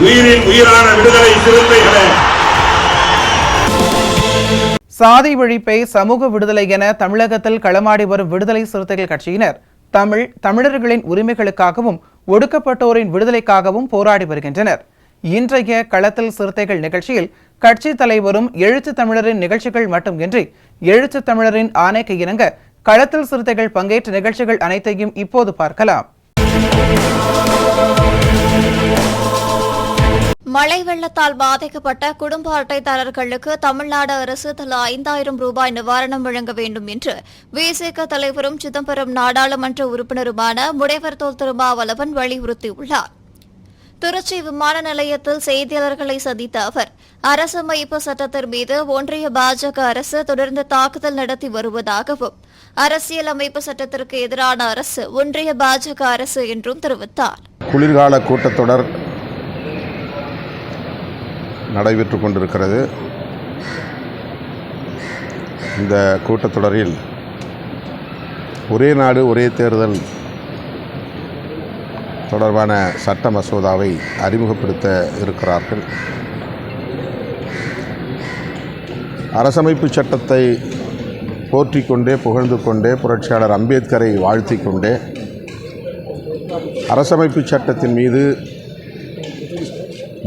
உயிரின் உயிரான விடுதலை சிறுத்தைகளே, சாதி ஒழிப்பை சமூக விடுதலை என தமிழகத்தில் களமாடி வரும் விடுதலை சிறுத்தைகள் கட்சியினர் தமிழர்களின் உரிமைகளுக்காகவும் ஒடுக்கப்பட்டோரின் விடுதலைக்காகவும் போராடி வருகின்றனர். இன்றைய களத்தில் சிறுத்தைகள் நிகழ்ச்சியில் கட்சி தலைவரும் எழுத்து தமிழரின் நிகழ்ச்சிகள் மட்டுமின்றி எழுத்து தமிழரின் ஆணைக்கு இணங்க களத்தில் சிறுத்தைகள் பங்கேற்ற நிகழ்ச்சிகள் அனைத்தையும் இப்போது பார்க்கலாம். மழை வெள்ளத்தால் பாதிக்கப்பட்ட குடும்ப அட்டைதாரர்களுக்கு தமிழ்நாடு அரசு தலா 5000 ரூபாய் நிவாரணம் வழங்க வேண்டும் என்று விசிக தலைவரும் சிதம்பரம் நாடாளுமன்ற உறுப்பினருமான முனைவர் தொல் திருமாவளவன் வலியுறுத்தியுள்ளார். திருச்சி விமான நிலையத்தில் செய்தியாளர்களை சந்தித்த அவர் அரசமைப்பு சட்டத்தின் மீது ஒன்றிய பாஜக அரசு தொடர்ந்து தாக்குதல் நடத்தி வருவதாகவும் அரசியலமைப்பு சட்டத்திற்கு எதிரான அரசு ஒன்றிய பாஜக அரசு என்றும் தெரிவித்தார். குளிர்கால கூட்டத்தொடர் நடைபெற்றுக் கொண்டிருக்கிறது. இந்த கூட்டத்தொடரில் ஒரே நாடு ஒரே தேர்தல் தொடர்பான சட்ட மசோதாவை அறிமுகப்படுத்த இருக்கிறார்கள். அரசமைப்பு சட்டத்தை போற்றிக் கொண்டே புகழ்ந்து கொண்டே புரட்சியாளர் அம்பேத்கரை வாழ்த்திக் கொண்டே அரசமைப்பு சட்டத்தின் மீது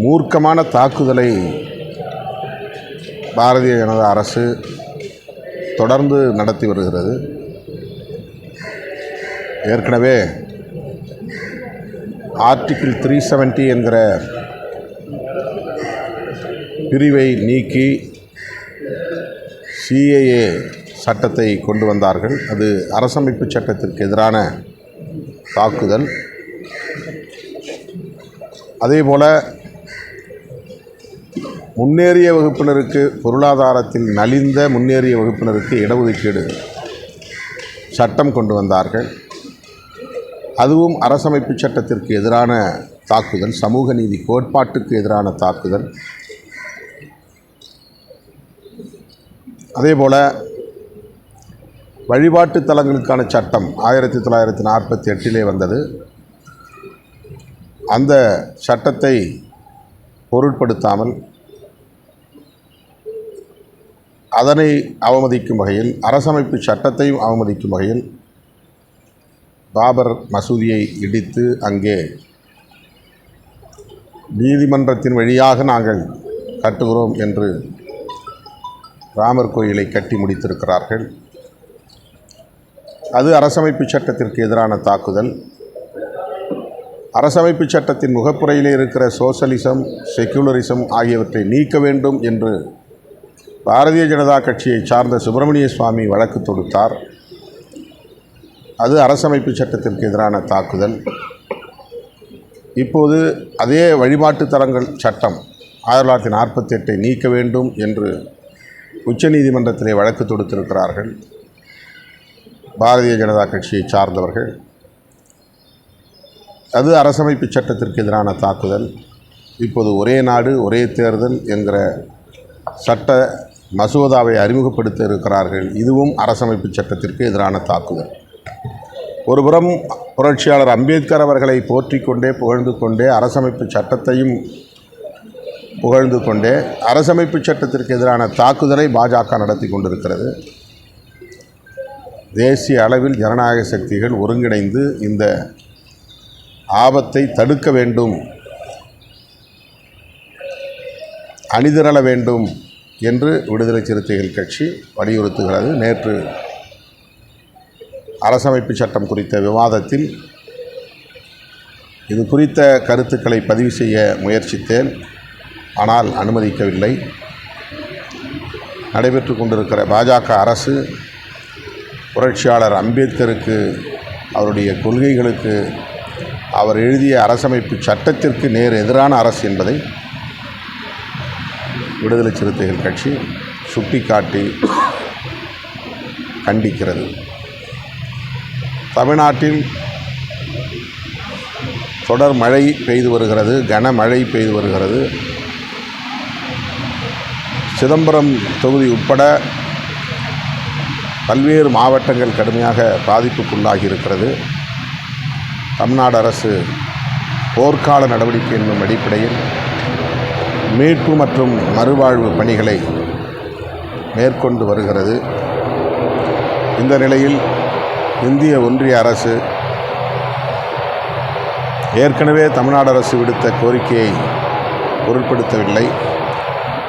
மூர்க்கமான தாக்குதலை பாரதிய ஜனதா அரசு தொடர்ந்து நடத்தி வருகிறது. ஏற்கனவே ஆர்டிகிள் 370 என்கிற பிரிவை நீக்கி சிஏஏ சட்டத்தை கொண்டு வந்தார்கள். அது அரசமைப்பு சட்டத்திற்கு எதிரான தாக்குதல். அதேபோல முன்னேறிய வகுப்பினருக்கு, பொருளாதாரத்தில் நலிந்த முன்னேறிய வகுப்பினருக்கு இடஒதுக்கீடு சட்டம் கொண்டு வந்தார்கள். அதுவும் அரசமைப்பு சட்டத்திற்கு எதிரான தாக்குதல், சமூக நீதி கோட்பாட்டுக்கு எதிரான தாக்குதல். அதேபோல வழிபாட்டு தலங்களுக்கான சட்டம் 1948 வந்தது. அந்த சட்டத்தை பொருட்படுத்தாமல் அதனை அவமதிக்கும் வகையில், அரசமைப்பு சட்டத்தையும் அவமதிக்கும் வகையில் பாபர் மசூதியை இடித்து அங்கே நீதிமன்றத்தின் வழியாக நாங்கள் கட்டுகிறோம் என்று ராமர் கோயிலை கட்டி முடித்திருக்கிறார்கள். அது அரசமைப்பு சட்டத்திற்கு எதிரான தாக்குதல். அரசமைப்பு சட்டத்தின் முகப்புரையிலே இருக்கிற சோசலிசம், செக்குலரிசம் ஆகியவற்றை நீக்க வேண்டும் என்று பாரதிய ஜனதா கட்சியை சார்ந்த சுப்பிரமணிய சுவாமி வழக்கு தொடுத்தார். அது அரசமைப்பு சட்டத்திற்கு எதிரான தாக்குதல். இப்போது அதே வழிபாட்டு தலங்கள் சட்டம் 1948 நீக்க வேண்டும் என்று உச்சநீதிமன்றத்திலே வழக்கு தொடுத்திருக்கிறார்கள் பாரதிய ஜனதா கட்சியை சார்ந்தவர்கள். அது அரசமைப்பு சட்டத்திற்கு எதிரான தாக்குதல். இப்போது ஒரே நாடு ஒரே தேர்தல் என்கிற சட்ட மசோதாவை அறிமுகப்படுத்த இருக்கிறார்கள். இதுவும் அரசமைப்பு சட்டத்திற்கு எதிரான தாக்குதல். ஒருபுறம் புரட்சியாளர் அம்பேத்கர் அவர்களை போற்றிக் கொண்டே புகழ்ந்து கொண்டே அரசமைப்பு சட்டத்தையும் புகழ்ந்து கொண்டே அரசமைப்பு சட்டத்திற்கு எதிரான தாக்குதலை பாஜக நடத்தி கொண்டிருக்கிறது. தேசிய அளவில் ஜனநாயக சக்திகள் ஒருங்கிணைந்து இந்த ஆபத்தை தடுக்க வேண்டும், அணிதிரள வேண்டும் என்று விடுதலை சிறுத்தைகள் கட்சி வலியுறுத்துகிறது. நேற்று அரசமைப்பு சட்டம் குறித்த விவாதத்தில் இது குறித்த கருத்துக்களை பதிவு செய்ய முயற்சித்தேன். ஆனால் அனுமதிக்கவில்லை. நடைபெற்று கொண்டிருக்கிற பாஜக அரசு புரட்சியாளர் அம்பேத்கருக்கு, அவருடைய கொள்கைகளுக்கு, அவர் எழுதிய அரசமைப்பு சட்டத்திற்கு நேர் எதிரான அரசு என்பதை விடுதலை சிறுத்தைகள் கட்சி சுட்டிக்காட்டி கண்டிக்கிறது. தமிழ்நாட்டில் தொடர் மழை பெய்து வருகிறது, கனமழை பெய்து வருகிறது. சிதம்பரம் தொகுதி உட்பட பல்வேறு மாவட்டங்கள் கடுமையாக பாதிப்புக்குள்ளாகி இருக்கிறது. தமிழ்நாடு அரசு போர்க்கால நடவடிக்கை என்னும் அடிப்படையில் மீட்பு மற்றும் மறுவாழ்வு பணிகளை மேற்கொண்டு வருகிறது. இந்த நிலையில் இந்திய ஒன்றிய அரசு ஏற்கனவே தமிழ்நாடு அரசு விடுத்த கோரிக்கையை பொருட்படுத்தவில்லை.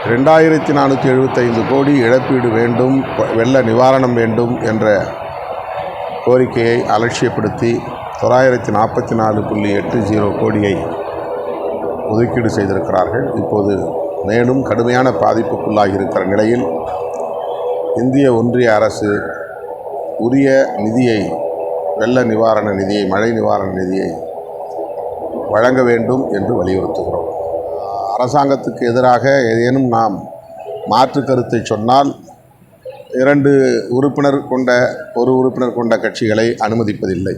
2475 கோடி இழப்பீடு வேண்டும், வெள்ள நிவாரணம் வேண்டும் என்ற கோரிக்கையை அலட்சியப்படுத்தி 944.80 கோடியை ஒதுக்கீடு செய்திருக்கிறார்கள். இப்போது மேலும் கடுமையான பாதிப்புக்குள்ளாகி இருக்கிற நிலையில் இந்திய ஒன்றிய அரசு உரிய நிதியை, வெள்ள நிவாரண நிதியை, மழை நிவாரண நிதியை வழங்க வேண்டும் என்று வலியுறுத்துகிறோம். அரசாங்கத்துக்கு எதிராக ஏதேனும் நாம் மாற்று கருத்தை சொன்னால் 2 உறுப்பினர் கொண்ட கட்சிகளை அனுமதிப்பதில்லை.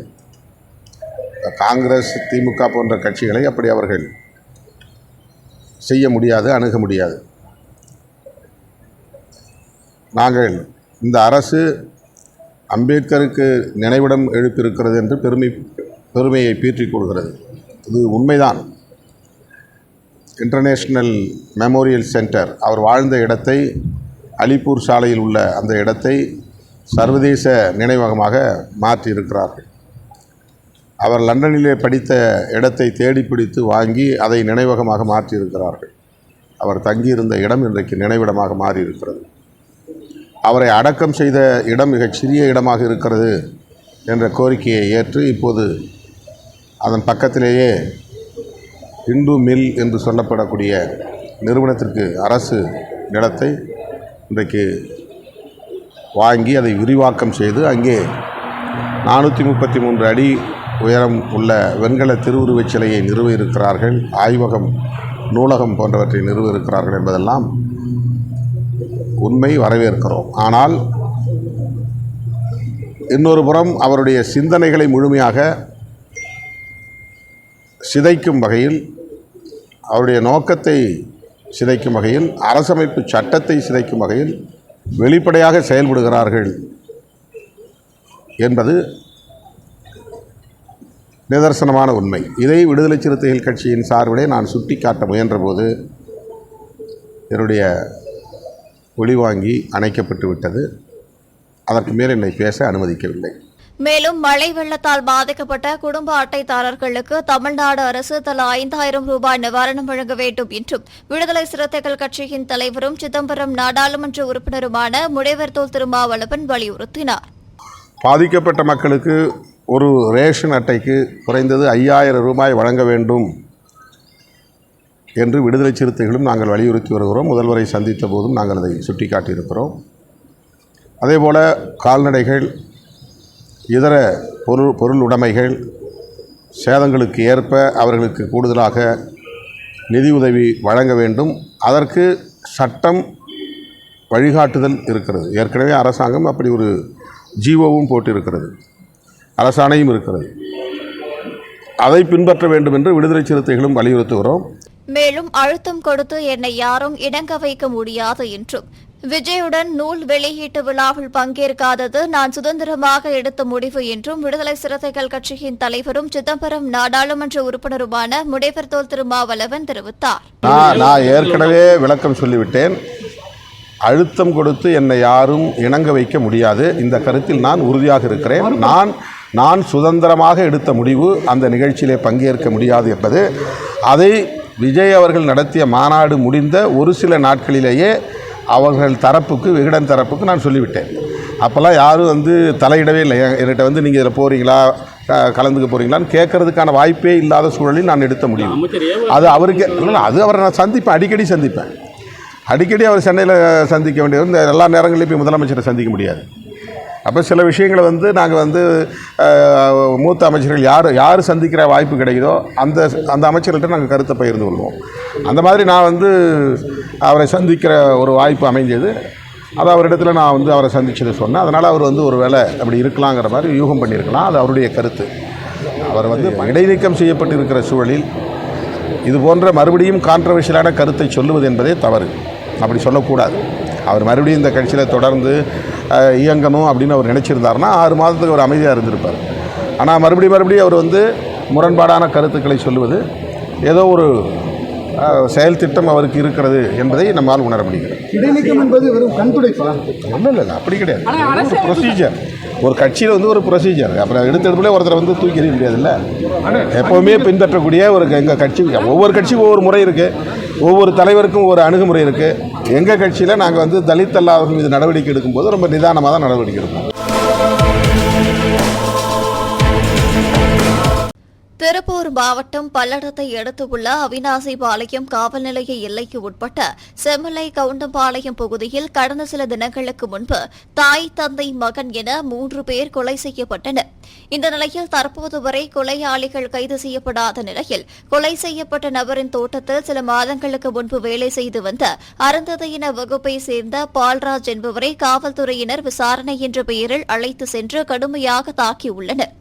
காங்கிரஸ், திமுக போன்ற கட்சிகளை அப்படி அவர்கள் செய்ய முடியாது, அணுக முடியாது. நாங்கள் இந்த அரசு அம்பேத்கருக்கு நினைவிடம் எழுப்பியிருக்கிறது என்று பெருமையை பீற்றிக் கொள்கிறது. இது உண்மைதான். இன்டர்நேஷ்னல் மெமோரியல் சென்டர், அவர் வாழ்ந்த இடத்தை, அலிப்பூர் சாலையில் உள்ள அந்த இடத்தை சர்வதேச நினைவகமாக மாற்றியிருக்கிறார்கள். அவர் லண்டனிலே படித்த இடத்தை தேடி பிடித்து வாங்கி அதை நினைவகமாக மாற்றியிருக்கிறார்கள். அவர் தங்கியிருந்த இடம் இன்றைக்கு நினைவிடமாக மாறியிருக்கிறது. அவரை அடக்கம் செய்த இடம் மிகச் சிறிய இடமாக இருக்கிறது என்ற கோரிக்கையை ஏற்று இப்போது அதன் பக்கத்திலேயே இந்து மில் என்று சொல்லப்படக்கூடிய நிறுவனத்திற்கு அரசு நிலத்தை இன்றைக்கு வாங்கி அதை விரிவாக்கம் செய்து அங்கே 433 அடி உயரம் உள்ள வெண்கல திருவுருவச் சிலையை நிறுவ இருக்கிறார்கள். ஆய்வகம், நூலகம் போன்றவற்றை நிறுவ இருக்கிறார்கள் என்பதெல்லாம் உண்மை, வரவேற்கிறோம். ஆனால் இன்னொரு புறம் அவருடைய சிந்தனைகளை முழுமையாக சிதைக்கும் வகையில், அவருடைய நோக்கத்தை சிதைக்கும் வகையில், அரசமைப்பு சட்டத்தை சிதைக்கும் வகையில் வெளிப்படையாக செயல்படுகிறார்கள் என்பது நிதர்சனமான உண்மை. இதை விடுதலை சிறுத்தைகள் கட்சியின் சார்பிலே நான் சுட்டிக்காட்ட முயன்றபோது என்னுடைய ஒளிவாங்கி அணைக்கப்பட்டு விட்டது. அதற்கு மேல் என்னை பேச அனுமதிக்கவில்லை. மேலும் மழை வெள்ளத்தால் பாதிக்கப்பட்ட குடும்ப அட்டைதாரர்களுக்கு தமிழ்நாடு அரசு தலா 5000 ரூபாய் நிவாரணம் வழங்க வேண்டும் என்றும் விடுதலை சிறுத்தைகள் கட்சியின் தலைவரும் சிதம்பரம் நாடாளுமன்ற உறுப்பினருமான முனைவர் தொல் திருமாவளவன் வலியுறுத்தினார். பாதிக்கப்பட்ட மக்களுக்கு ஒரு ரேஷன் அட்டைக்கு குறைந்தது 5000 ரூபாய் வழங்க வேண்டும் என்று விடுதலை சிறுத்தைகளும் நாங்கள் வலியுறுத்தி வருகிறோம். முதல்வரை சந்தித்த போதும் நாங்கள் அதை சுட்டிக்காட்டியிருக்கிறோம். அதேபோல் கால்நடைகள், இதர பொருள் உடைமைகள் சேதங்களுக்கு ஏற்ப அவர்களுக்கு கூடுதலாக நிதி உதவி வழங்க வேண்டும். அதற்கு சட்டம் வழிகாட்டுதல் இருக்கிறது. ஏற்கனவே அரசாங்கம் அப்படி ஒரு ஜீவோவும் போட்டிருக்கிறது, அரசாணையும் இருக்கிறது. அதை பின்பற்ற வேண்டும் என்று விடுதலை சிறுத்தைகளும் வலியுறுத்துகிறோம். மேலும் அழுத்தம் கொடுத்து என்னை யாரும் இணங்க வைக்க முடியாது என்றும், விஜயுடன் நூல் வெளியீட்டு விழாவில் பங்கேற்காதது நான் சுதந்திரமாக எடுத்த முடிவு என்றும் விடுதலை சிறுத்தைகள் கட்சியின் தலைவரும் சிதம்பரம் நாடாளுமன்ற உறுப்பினருமான முனைவர் தொல் திருமாவளவன் தெரிவித்தார். நான் ஏற்கனவே விளக்கம் சொல்லிவிட்டேன். அழுத்தம் கொடுத்து என்னை யாரும் இணங்க வைக்க முடியாது. இந்த கருத்தில் நான் உறுதியாக இருக்கிறேன். நான் சுதந்திரமாக எடுத்த முடிவு, அந்த நிகழ்ச்சியிலே பங்கேற்க முடியாது என்பது, அதை விஜய் அவர்கள் நடத்திய மாநாடு முடிந்த ஒரு சில நாட்களிலேயே அவர்கள் தரப்புக்கு, விகடன் தரப்புக்கு நான் சொல்லிவிட்டேன். அப்போல்லாம் யாரும் தலையிடவே இல்லை. என்கிட்ட நீங்கள் இதில் போகிறீங்களா, கலந்துக்க போகிறீங்களான்னு கேட்கறதுக்கான வாய்ப்பே இல்லாத சூழலில் நான் எடுத்த முடியும். அது அவருக்கு இல்லை, அது அவரை நான் சந்திப்பேன், அடிக்கடி அவர் சென்னையில் சந்திக்க வேண்டியது. இந்த எல்லா நேரங்களையும் போய் முதலமைச்சரை சந்திக்க முடியாது. அப்போ சில விஷயங்களை வந்து நாங்கள் மூத்த அமைச்சர்கள் யார் சந்திக்கிற வாய்ப்பு கிடைக்குதோ அந்த அமைச்சர்கள்ட்ட நாங்கள் கருத்தை பகிர்ந்து கொள்வோம். அந்த மாதிரி நான் அவரை சந்திக்கிற ஒரு வாய்ப்பு அமைஞ்சது. அது அவரிடத்துல நான் அவரை சந்திச்சதை சொன்னேன். அதனால் அவர் ஒரு வேளை அப்படி இருக்கலாங்கிற மாதிரி யூகம் பண்ணியிருக்கலாம். அது அவருடைய கருத்து. அவர் இடைநீக்கம் செய்யப்பட்டிருக்கிற சூழலில் இது போன்ற மறுபடியும் கான்ட்ரவர்ஷியலான கருத்தை சொல்லுவது என்பதே தவறு. அப்படி சொல்லக்கூடாது. அவர் மறுபடியும் இந்த கட்சியில் தொடர்ந்து இயங்கணும் அப்படின்னு அவர் நினச்சிருந்தாருன்னா 6 மாதத்துக்கு அவர் அமைதியாக இருந்திருப்பார். ஆனால் மறுபடியும் அவர் முரண்பாடான கருத்துக்களை சொல்லுவது ஏதோ ஒரு செயல் திட்டம் அவருக்கு இருக்கிறது என்பதை நம்மால் உணர முடிகிறது. இடைநீக்கம் என்பது வெறும் கண்துடைப்பா? ஒன்றும் இல்லை, அப்படி கிடையாது. ஒரு ப்ரொசீஜர், ஒரு கட்சியில் ஒரு ப்ரொசீஜர். அப்புறம் எடுத்ததுக்குள்ளே ஒருத்தரை தூக்கி எறிய முடியாதுல்ல. எப்போவுமே பின்பற்றக்கூடிய எங்கள் கட்சி, ஒவ்வொரு கட்சிக்கும் ஒவ்வொரு முறை இருக்குது, ஒவ்வொரு தலைவருக்கும் ஒரு அணுகுமுறை இருக்குது. எங்கள் கட்சியில் நாங்கள் தலித் அல்லாதவர்கள் மீது நடவடிக்கை எடுக்கும்போது ரொம்ப நிதானமாக தான் நடவடிக்கை எடுப்போம். திருப்பூர் மாவட்டம் பல்லடத்தை அடுத்துள்ள அவிநாசிபாளையம் காவல் நிலைய எல்லைக்கு உட்பட்ட செம்மலை கவுண்டம்பாளையம் பகுதியில் கடந்த சில தினங்களுக்கு முன்பு தாய் தந்தை மகன் என 3 பேர் கொலை செய்யப்பட்டனர். இந்த நிலையில் தற்போது வரை கொலையாளிகள் கைது செய்யப்படாத நிலையில் கொலை செய்யப்பட்ட நபரின் தோட்டத்தில் சில மாதங்களுக்கு முன்பு வேலை செய்து வந்த அருந்ததியின வகுப்பை சேர்ந்த பால்ராஜ் என்பவரை காவல்துறையினர் விசாரணை என்ற பெயரில் அழைத்து சென்று கடுமையாக தாக்கியுள்ளனர்.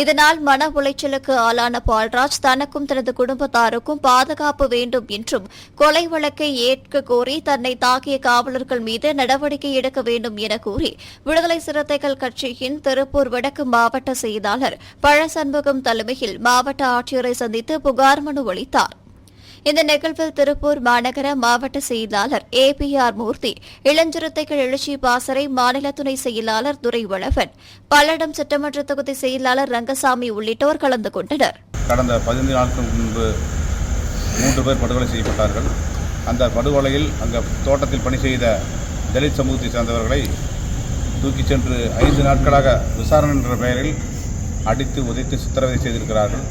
இதனால் மன உளைச்சலுக்கு ஆளான பால்ராஜ் தனக்கும் தனது குடும்பத்தாருக்கும் பாதுகாப்பு வேண்டும் என்றும் கொலை வழக்கை ஏற்க கோரி தன்னை தாக்கிய காவலர்கள் மீது நடவடிக்கை எடுக்க வேண்டும் என கூறி விடுதலை சிறுத்தைகள் கட்சியின் திருப்பூர் வடக்கு மாவட்ட செயலாளர் பழசண்முகம் தலைமையில் மாவட்ட ஆட்சியரை சந்தித்து புகார் மனு அளித்தார். இந்த நிகழ்வில் திருப்பூர் மாநகர மாவட்ட செயலாளர் APR மூர்த்தி, இளஞ்சிறுத்தைகள் எழுச்சி பாசறை மாநில துணை செயலாளர் துரைவளவன், பல்லடம் சட்டமன்ற தொகுதி செயலாளர் ரங்கசாமி உள்ளிட்டோர் கலந்து கொண்டனர். கடந்த 15 நாட்களுக்கு முன்பு 3 பேர் படுகொலை செய்யப்பட்டார்கள். அந்த படுகொலையில் அங்கே தோட்டத்தில் பணி செய்த தலித் சமூகத்தை சேர்ந்தவர்களை தூக்கிச் சென்று 5 நாட்களாக விசாரணை என்ற பெயரில் அடித்து உதைத்து சித்திரவதை செய்திருக்கிறார்கள்.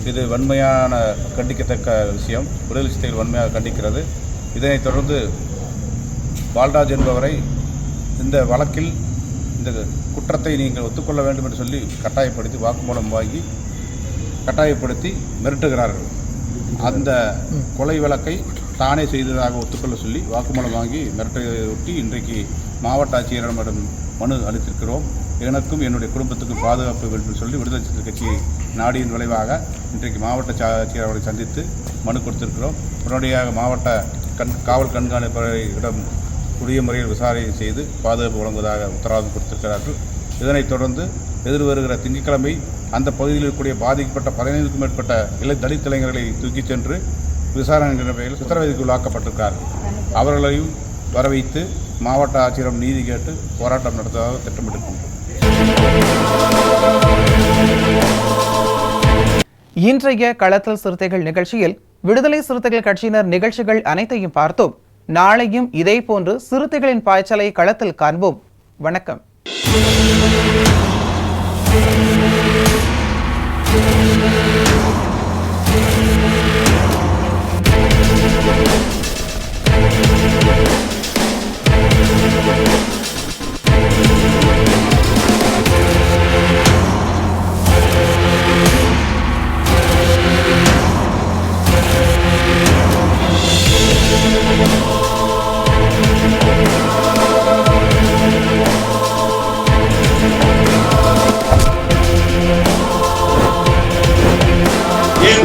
இது வன்மையான கண்டிக்கத்தக்க விஷயம். விடுதலை சிறுத்தைகள் வன்மையாக கண்டிக்கிறது. இதனைத் தொடர்ந்து பால்ராஜ் என்பவரை இந்த வழக்கில் இந்த குற்றத்தை நீங்கள் ஒத்துக்கொள்ள வேண்டும் என்று சொல்லி கட்டாயப்படுத்தி வாக்குமூலம் வாங்கி கட்டாயப்படுத்தி மிரட்டுகிறார்கள். அந்த கொலை வழக்கை தானே செய்ததாக ஒத்துக்கொள்ள சொல்லி வாக்குமூலம் வாங்கி மிரட்டையொட்டி இன்றைக்கு மாவட்ட ஆட்சியரிடம் மனு அளித்திருக்கிறோம். எனக்கும் என்னுடைய குடும்பத்துக்கும் பாதுகாப்பு வேண்டும் சொல்லி விடுதலை சிறுத்தைகள் கட்சி நாடியின் விளைவாக இன்றைக்கு மாவட்ட ஆட்சியர் அவர்களை சந்தித்து மனு கொடுத்திருக்கிறோம். உடனடியாக மாவட்ட காவல் கண்காணிப்பிடம் உரிய முறையில் விசாரணை செய்து பாதுகாப்பு வழங்குவதாக உத்தரவாதம் கொடுத்திருக்கிறார்கள். இதனைத் தொடர்ந்து எதிர்வருகிற திங்கட்கிழமை அந்த பகுதியில் இருக்கக்கூடிய பாதிக்கப்பட்ட 15க்கும் மேற்பட்ட தலித் இளைஞர்களை தூக்கிச் சென்று விசாரணை என்ற பெயரில் சித்திரவதைக்கு உள்ளாக்கப்பட்டிருக்கிறார்கள். அவர்களையும் வரவைத்து மாவட்ட ஆட்சியரிடம் நீதி கேட்டு போராட்டம் நடத்துவதாக திட்டமிட்டிருக்கின்றோம். இன்றைய களத்தல் சிறுத்தைகள் நிகழ்ச்சியில் விடுதலை சிறுத்தைகள் கட்சியினர் நிகழ்ச்சிகள் அனைத்தையும் பார்த்தோம். நாளையும் இதேபோன்று சிறுத்தைகளின் பாய்ச்சலை களத்தில் காண்போம். வணக்கம்.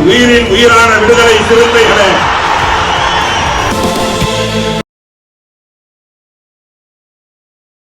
உயிரின் உயிரான விடுதலை சிறுத்தைகளே,